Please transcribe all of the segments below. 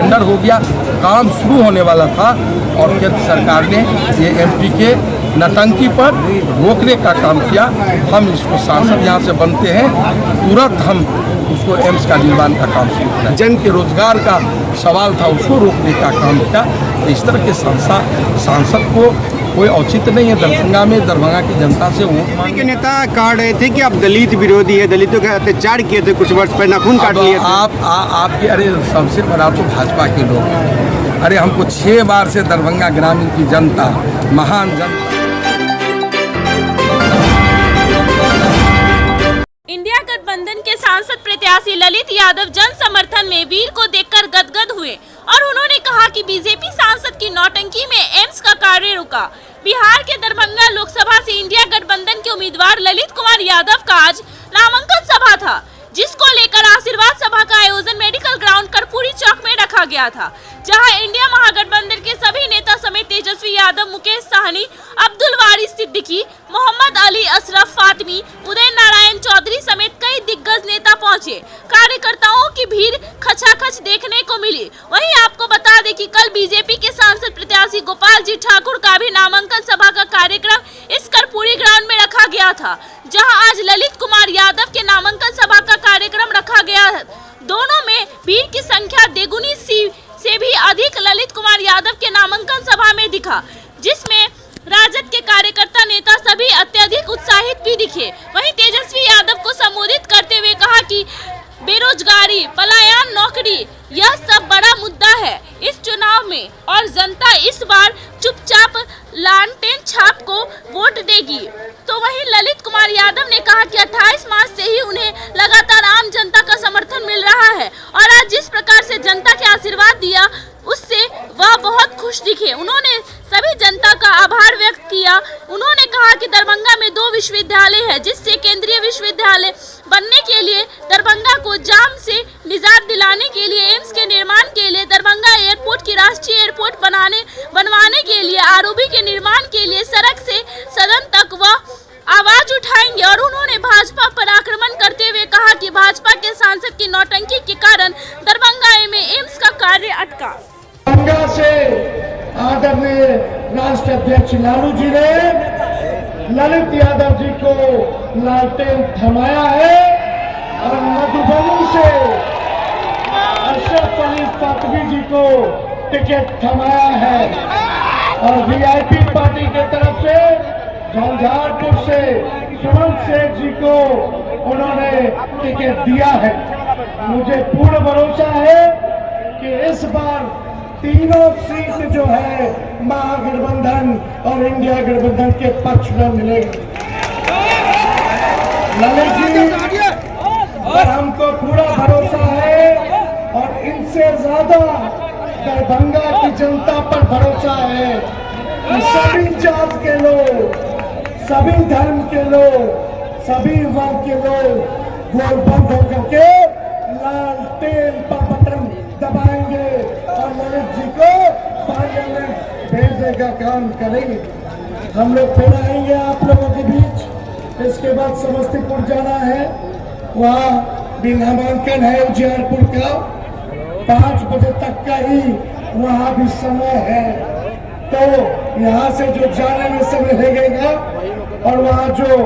Tender हो गया, काम शुरू होने वाला था और केंद्र सरकार ने ये एमपी के नटंकी पर रोकने का काम किया। हम इसको सांसद यहाँ से बनते हैं, तुरंत हम उसको एम्स का निर्माण का काम शुरू किया। जन के रोजगार का सवाल था, उसको रोकने का काम किया। तो इस तरह के सांसद को कोई औचित्य नहीं है। दरभंगा में दरभंगा की जनता से वोट के नेता कह रहे थे कि आप दलित विरोधी है, दलितों के अत्याचार किए थे कुछ वर्ष पहले, नाखून काट लिए थे। आपके अरे सबसे बड़ा तो भाजपा के लोग हैं। अरे हमको 6 बार से दरभंगा ग्रामीण की जनता, महान जनता। इंडिया गठबंधन के सांसद प्रत्याशी ललित यादव जन समर्थन में वीर को देखकर गदगद हुए और उन्होंने कहा कि बीजेपी सांसद की नौटंकी में एम्स का कार्य रुका। बिहार के दरभंगा लोकसभा से इंडिया गठबंधन के उम्मीदवार ललित कुमार यादव का आज नामांकन सभा था, जिसको लेकर आशीर्वाद सभा का आयोजन मेडिकल ग्राउंड कर्पूरी चौक में रखा गया था, जहां इंडिया महागठबंधन के सभी नेता समेत तेजस्वी यादव, मुकेश सहनी, अब्दुल वारिस सिद्दीकी, मोहम्मद अली अशरफ फातमी, उदय नारायण चौधरी समेत कई दिग्गज नेता पहुंचे। कार्यकर्ताओं की भीड़ खचाखच देखने को मिली। वहीं आपको बता दें कि कल बीजेपी के सांसद प्रत्याशी गोपाल जी ठाकुर का भी नामांकन सभा का कार्यक्रम इस कर्पूरी ग्राउंड में रखा गया था, जहां आज ललित कुमार यादव के नामांकन सभा का कार्यक्रम रखा गया। दोनों में भीड़ की संख्या देगुनी से भी अधिक ललित कुमार यादव के नामांकन सभा में दिखा, जिसमें राजद के कार्यकर्ता नेता सभी अत्यधिक उत्साहित भी दिखे। वहीं तेजस्वी यादव को संबोधित करते हुए कहा कि बेरोजगारी, पलायन, नौकरी, यह सब बड़ा मुद्दा है इस चुनाव में और जनता इस बार चुपचाप लालटेन छाप को वोट देगी। तो वहीं ललित कुमार यादव ने कहा कि 28 मार्च से ही उन्हें लगातार आम जनता का समर्थन मिल रहा है और आज जिस प्रकार से जनता के आशीर्वाद दिया उससे वह बहुत खुश दिखे। उन्होंने सभी जनता का आभार व्यक्त किया। उन्होंने कहा कि दरभंगा में 2 विश्वविद्यालय है, जिससे केंद्रीय विश्वविद्यालय बनने के लिए दरभंगा को जाम से निजात दिलाने के लिए, एम्स के निर्माण के लिए, दरभंगा एयरपोर्ट की राष्ट्रीय एयरपोर्ट बनवाने के लिए, आरओबी के निर्माण के लिए, सड़क से सदन तक वह आवाज उठाएंगे। और उन्होंने भाजपा पर आक्रमण करते हुए कहा कि भाजपा के सांसद की नौटंकी के कारण दरभंगा में एम्स का कार्य अटका। दरभंगा से आदरणीय राष्ट्र अध्यक्ष लालू जी ने ललित यादव जी को लालटेन थमाया है और मधुबनी से अशरफ अली फातमी जी को टिकट थमाया है और वीआईपी पार्टी की तरफ से झंझारपुर से सुमन शेख जी को उन्होंने टिकट दिया है। मुझे पूर्ण भरोसा है कि इस बार तीनों सीट जो है महागठबंधन और इंडिया गठबंधन के पक्ष में मिलेगी। ललित जी पर हमको पूरा भरोसा है और इनसे ज्यादा दरभंगा की जनता पर भरोसा है कि सभी जात के लोग, सभी धर्म के लोग, सभी वर्ग के लोग वोट बंद होकर के लालटेन पर बटन दबाएंगे और ललित जी को पार्लियामेंट भेजने का काम करेंगे। हम लोग फिर आएंगे आप लोगों के बीच। इसके बाद समस्तीपुर जाना है, वहाँ भी नामांकन है उजियारपुर का। 5 बजे तक का ही वहाँ भी समय है, तो यहाँ से जो जाने में समय लगेगा और वहाँ जो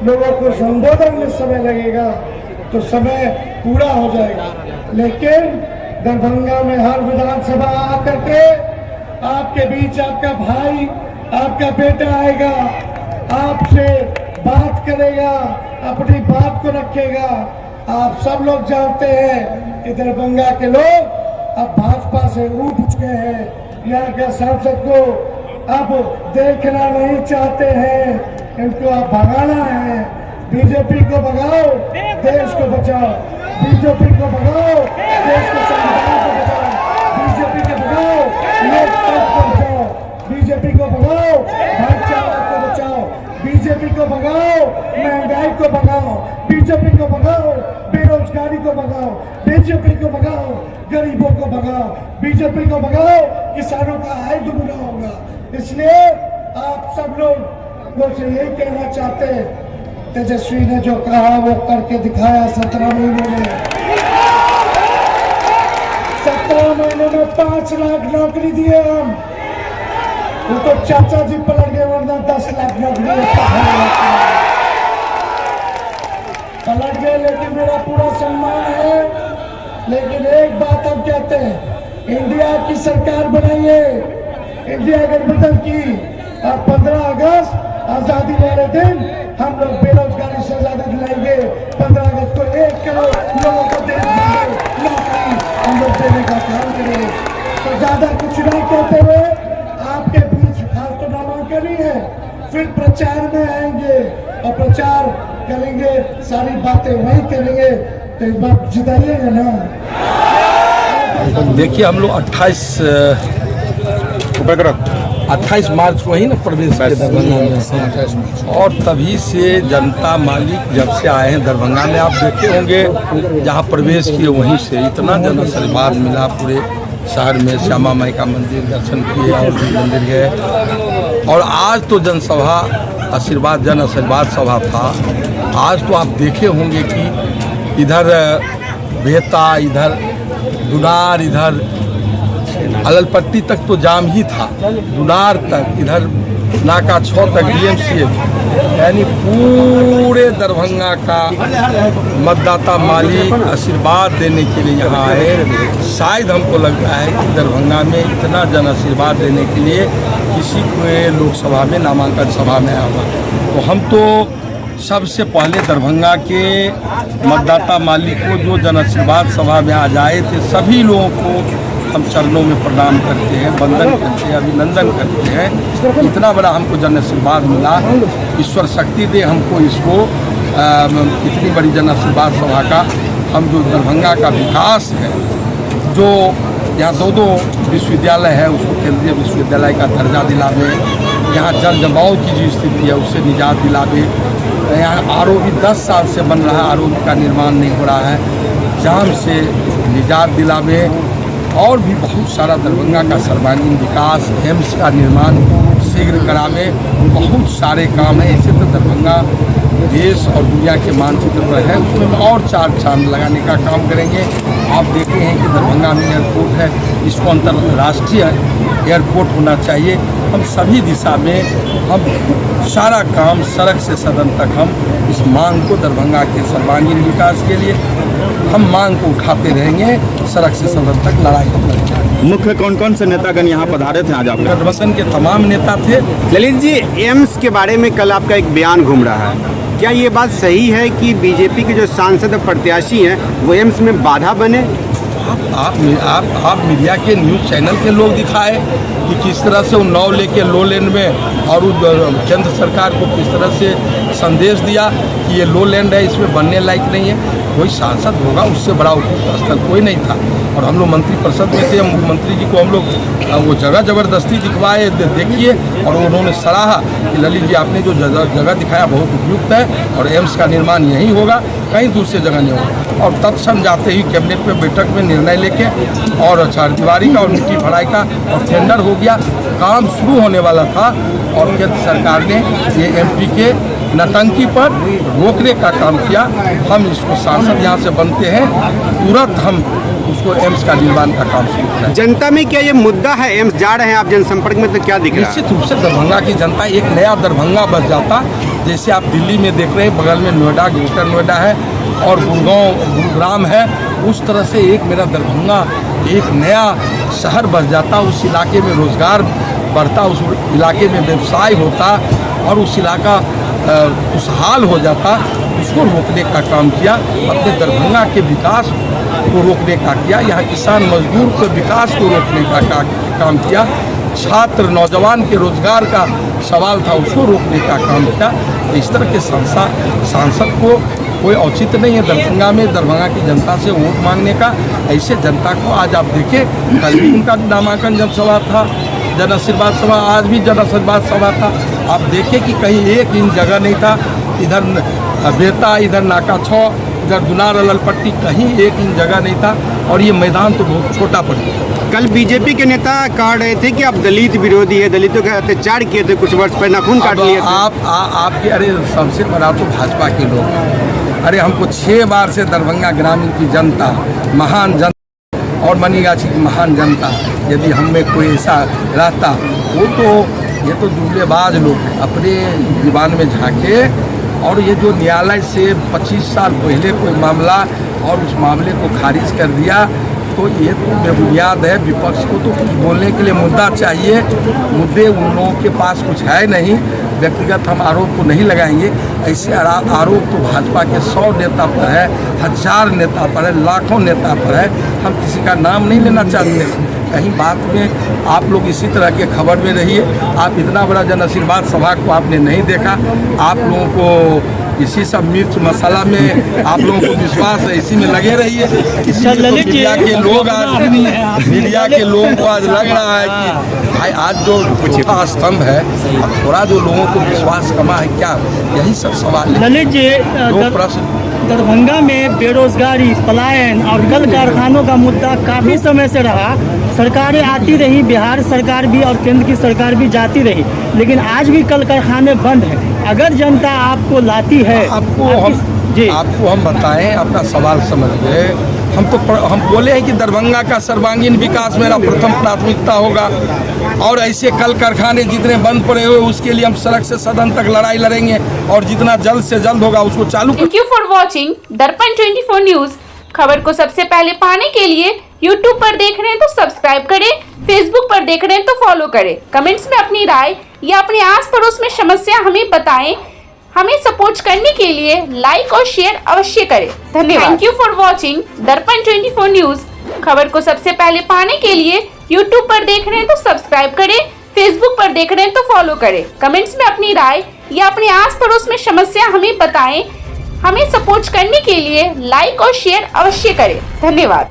लोगों को संबोधन में समय लगेगा तो समय पूरा हो जाएगा। लेकिन दरभंगा में हर विधानसभा आकर के आपके बीच आपका भाई, आपका बेटा आएगा, आपसे बात करेगा, अपनी बात को रखेगा। आप सब लोग जानते हैं कि दरभंगा के लोग अब भाजपा से उठ चुके हैं। यहाँ के सांसद को अब देखना नहीं चाहते हैं, इनको अब भगाना है। बीजेपी को भगाओ, देश को बचाओ। बीजेपी को भगाओ, देश के संविधान को बचाओ। बीजेपी को भगाओ, लोकतंत्र को बचाओ। बीजेपी को भगाओ, भाईचारा को बचाओ। बीजेपी को भगाओ, महंगाई को भगाओ। बीजेपी को भगाओ, बेरोजगारी को भगाओ। बीजेपी को भगाओ, गरीबों को भगाओ। बीजेपी को भगाओ, किसानों का आय दुगुना होगा। इसलिए आप सब लोग से यही कहना चाहते हैं, तेजस्वी ने जो कहा वो करके दिखाया 17 महीनों में। 17 महीने में 5 लाख नौकरी दिए हम। वो तो चाचा जी पलट गए, वरना 10 लाख नौकरी पलट गए। लेकिन मेरा पूरा सम्मान है। लेकिन एक बात हम कहते हैं, इंडिया की सरकार बनाइए, इंडिया गठबंधन की। और 15 अगस्त आजादी वाले दिन हम लोग बेरोजगारी से आजादी दिलाएंगे। 15 अगस्त को 1 करोड़ लोगों को देश में नौकरी हम लोग देने का काम करेंगे। तो ज्यादा कुछ नहीं कहते हुए आपके बीच आज तो नामांकन ही है, फिर प्रचार में आएंगे और प्रचार करेंगे, सारी बातें वही करेंगे। तो इस बार जिताइएगा ना। देखिए, हम लोग 28 मार्च को ही ना प्रवेश किए दरभंगा में, और तभी से जनता मालिक जब से आए हैं दरभंगा में, आप देखे होंगे जहाँ प्रवेश किए वहीं से इतना जन आशीर्वाद मिला। पूरे शहर में श्यामा माई का मंदिर दर्शन किए और भी मंदिर गए। और आज तो जनसभा आशीर्वाद जन आशीर्वाद सभा था। आज तो आप देखे होंगे कि इधर बेहता, इधर दुनार, इधर अललपट्टी तक तो जाम ही था, दुनार तक, इधर नाका 6 तक DMCA, यानी पूरे दरभंगा का मतदाता मालिक आशीर्वाद देने के लिए यहाँ आए। शायद हमको लगता है कि दरभंगा में इतना जन आशीर्वाद देने के लिए किसी को लोकसभा में नामांकन सभा में आया। तो हम तो सबसे पहले दरभंगा के मतदाता मालिक को जो जन आशीर्वाद सभा में आ जाए थे, सभी लोगों को हम चरणों में प्रणाम करते हैं, वंदन करते हैं, अभिनंदन करते हैं। इतना बड़ा हमको जन आशीर्वाद मिला, ईश्वर शक्ति दे हमको इसको, इतनी बड़ी जन आशीर्वाद सभा का। हम जो दरभंगा का विकास है, जो यहाँ 2 विश्वविद्यालय है, उसको केंद्रीय विश्वविद्यालय का दर्जा दिलावे, यहाँ जल जमाव की जो स्थिति है उससे निजात दिलावे। यहाँ RO भी 10 साल से बन रहा है, RO का निर्माण नहीं हो रहा है, जाम से निजात दिलावे। और भी बहुत सारा दरभंगा का सर्वांगीण विकास, एम्स का निर्माण शीघ्र करावे, बहुत सारे काम हैं। ऐसे तो दरभंगा देश और दुनिया के मानचित्र पर है, उसमें और 4 चांद लगाने का काम करेंगे। आप देखते हैं कि दरभंगा में एयरपोर्ट है, इसको अंतर्राष्ट्रीय एयरपोर्ट होना चाहिए। हम सभी दिशा में हम सारा काम सड़क से सदन तक हम इस मांग को, दरभंगा के सर्वांगीण विकास के लिए हम मांग को उठाते रहेंगे, सड़क से सदन तक लड़ाई करेंगे। मुख्य कौन कौन से नेतागण यहाँ पधारे थे आज? आप गठबंधन के तमाम नेता थे। ललित जी, एम्स के बारे में कल आपका एक बयान घूम रहा है, क्या ये बात सही है कि बीजेपी के जो सांसद और प्रत्याशी हैं वो एम्स में बाधा बने? आप मीडिया के न्यूज़ चैनल के लोग दिखाए कि किस तरह से वो 9 लेके लो लेन में, और केंद्र सरकार को किस तरह से संदेश दिया कि ये लो लैंड है, इसमें बनने लायक नहीं है। कोई सांसद होगा, उससे बड़ा उपयुक्त स्थल कोई नहीं था। और हम लोग मंत्रिपरिषद में थे, मुख्यमंत्री जी को हम लोग वो जगह ज़बरदस्ती दिखवाए, देखिए, और उन्होंने सराहा कि ललित जी आपने जो जगह दिखाया बहुत उपयुक्त है और एम्स का निर्माण यहीं होगा, कहीं दूसरी जगह नहीं होगा। और तत्क्षण जाते ही कैबिनेट में बैठक में निर्णय लेके और चारदीवारी का और मिट्टी भराई का और टेंडर हो गया, काम शुरू होने वाला था। और केंद्र सरकार ने ये MP के नौटंकी पर रोकने का काम किया। हम इसको सांसद यहाँ से बनते हैं, तुरंत हम उसको एम्स का निर्माण का काम शुरू करें। जनता में क्या ये मुद्दा है? एम्स जा रहे हैं आप जनसंपर्क में, तो क्या दिख रहा है? निश्चित रूप से दरभंगा की जनता, एक नया दरभंगा बस जाता। जैसे आप दिल्ली में देख रहे हैं, बगल में नोएडा, ग्रेटर नोएडा है और गुरुग्राम है, उस तरह से एक मेरा दरभंगा एक नया शहर बस जाता। उस इलाके में रोजगार बढ़ता, उस इलाके में व्यवसाय होता और उस इलाका खुशहाल हो जाता। उसको रोकने का काम किया, अपने दरभंगा के विकास को रोकने का किया, यहाँ किसान मजदूर के विकास को रोकने का काम किया, छात्र नौजवान के रोजगार का सवाल था, उसको रोकने का काम किया। इस तरह के सांसद को कोई औचित्य नहीं है दरभंगा में, दरभंगा की जनता से वोट मांगने का। ऐसे जनता को आज आप देखें, कल भी उनका नामांकन जनसभा था, जन आशीर्वाद सभा, आज भी जन आशीर्वाद सभा था। आप देखें कि कहीं एक इन जगह नहीं था, इधर बेहता, इधर नाका 6, इधर दुनार अललपट्टी, कहीं एक इन जगह नहीं था। और ये मैदान तो बहुत छोटा पड़ गया। कल बीजेपी के नेता कह रहे थे कि आप दलित विरोधी है, दलितों का अत्याचार किए थे, कुछ वर्ष पहले नाखून काट लिए थे। आपके अरे सबसे बड़ा तो भाजपा के लोग, अरे हमको 6 बार से दरभंगा ग्रामीण की जनता, महान जनता और मनीगाछी की महान जनता, यदि हम में कोई ऐसा रहता, वो तो ये तो जुमलेबाज लोग हैं, अपने जुबान में झांके। और ये जो न्यायालय से 25 साल पहले कोई मामला और उस मामले को खारिज कर दिया, तो ये तो बेबुनियाद है। विपक्ष को तो कुछ बोलने के लिए मुद्दा चाहिए, मुद्दे उन लोगों के पास कुछ है नहीं। व्यक्तिगत हम आरोप को नहीं लगाएंगे, ऐसे आरोप तो भाजपा के 100 नेता पर है, 1000 नेता पर है, लाखों नेता पर है। हम किसी का नाम नहीं लेना चाहते। कहीं बात में आप लोग इसी तरह के खबर में रहिए। आप इतना बड़ा जन आशीर्वाद सभा को आपने नहीं देखा, आप लोगों को इसी सब मिर्च मसाला में आप लोगों को विश्वास है, इसी में लगे रहिए। इसी में तो मीडिया के लोग आज लग रहा है कि भाई आज जो चौथा स्तंभ है, अब थोड़ा जो लोगों को विश्वास कमा है क्या, यही सब सवाल है। ललित जी, दो प्रश्न। दरभंगा में बेरोजगारी, पलायन और कल कारखानों का मुद्दा काफी समय से रहा। सरकारें आती रही, बिहार सरकार भी और केंद्र की सरकार भी जाती रही, लेकिन आज भी कल कारखाने बंद हैं। अगर जनता आपको लाती है, आपको हम बताएं, अपना सवाल समझ गए। हम बोले हैं कि दरभंगा का सर्वांगीण विकास मेरा प्रथम प्राथमिकता होगा, और ऐसे कल कारखाने जितने बंद पड़े हुए उसके लिए हम सड़क से सदन तक लड़ाई लड़ेंगे, और जितना जल्द से जल्द होगा उसको चालू। थैंक यू फॉर वॉचिंग दर्पण 24 न्यूज। खबर को सबसे पहले पाने के लिए यूट्यूब पर देख रहे हैं तो सब्सक्राइब करें, फेसबुक पर देख रहे हैं तो फॉलो करें। कमेंट्स में अपनी राय या अपने आस पड़ोस में समस्या हमें बताएं। हमें सपोर्ट करने के लिए लाइक और शेयर अवश्य करें। धन्यवाद। थैंक यू फॉर वॉचिंग दर्पण 24 न्यूज। खबर को सबसे पहले पाने के लिए यूट्यूब पर देख रहे हैं तो सब्सक्राइब करें, फेसबुक पर देख रहे हैं तो फॉलो करें। कमेंट्स में अपनी राय या अपने आस पड़ोस में समस्या हमें बताएं। हमें सपोर्ट करने के लिए लाइक और शेयर अवश्य करें। धन्यवाद।